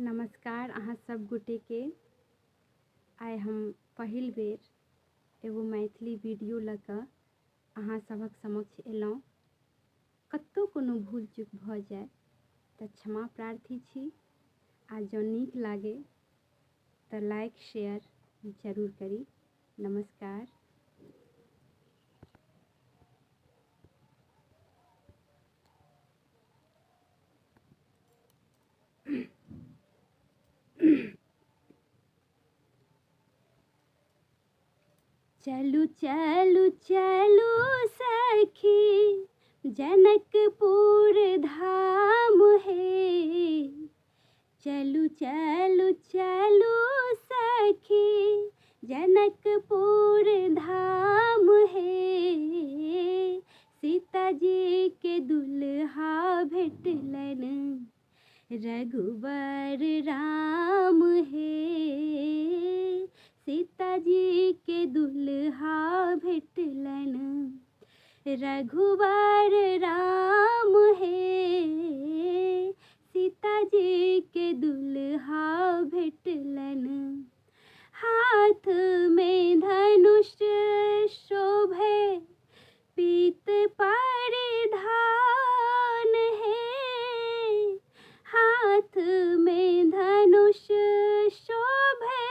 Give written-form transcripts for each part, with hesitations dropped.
नमस्कार अहाँ सब गोटे के। आइ हम पहिल बेर एगो मैथिली वीडियो लऽ कऽ अहाँ सभक समक्ष एलहुँ। कतौ कोनो भूल चूक भऽ जाय तऽ क्षमा प्रार्थी छी। आ जँ नीक लागे तऽ लाइक शेयर जरूर करी। नमस्कार। चलू चलू चलू सखी जनकपुर धाम हे। चलू चलू चलू सखी जनकपुर धाम हे। सीता जी के दुल्हा भेटलन रघुवर राम हे। सीता जी के दुल्हा भेटलन रघुवर राम हे। सीता जी के दुल्हा भेटलन। हाथ में धनुष शोभे पीत परिधान है। हाथ में धनुष शोभे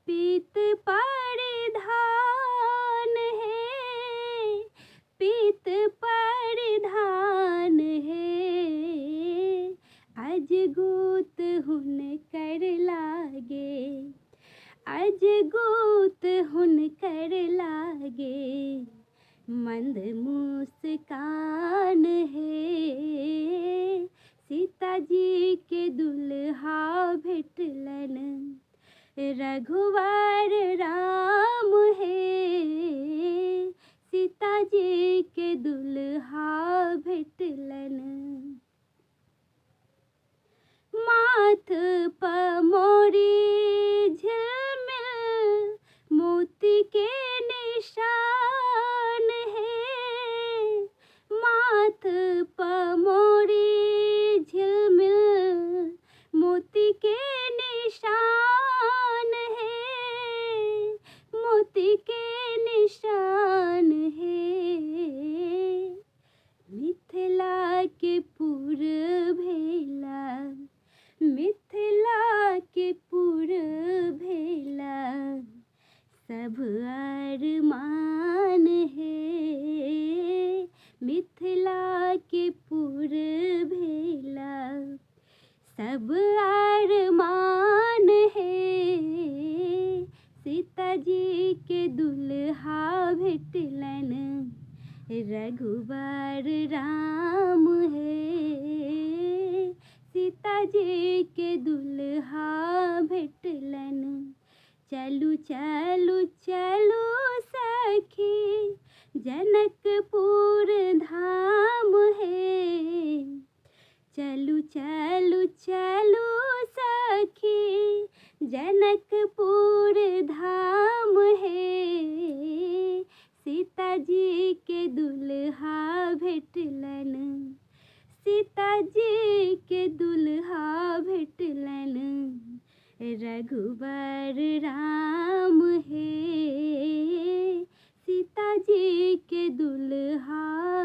पीत परिधान है। पीत परिधान है। अजगूत हुनकर लागे अजगूत हुनकर लागे मंद मुस्कान है। सीता जी के दुल्हा भेटलन रघुवर राम है। सीता जी के दुल्हा भेटलन। माथ पर मोरी झिलमिल मोती के निशान है। माथ पर मोरी झिलमिल मोती के निशान है। मोती के निशान है। मिथिला के पुर भेला मिथिला के पुर भेला सब अरमान है। मिथिला के पुर भेला सब अरमान है। सीता जी के दुल्हा भेटलन रघुवर राम है। सीता जी के दुल्हा भेटलन। चलू चलू चलू सखी जनकपुर धाम है। चलू चलू चलू सखी जनकपुर धाम है। सीता जी के दुल्हा भेटलन सीता जी के दुल्हा भेटलन रघुवर राम है। सीता जी के दुल्हा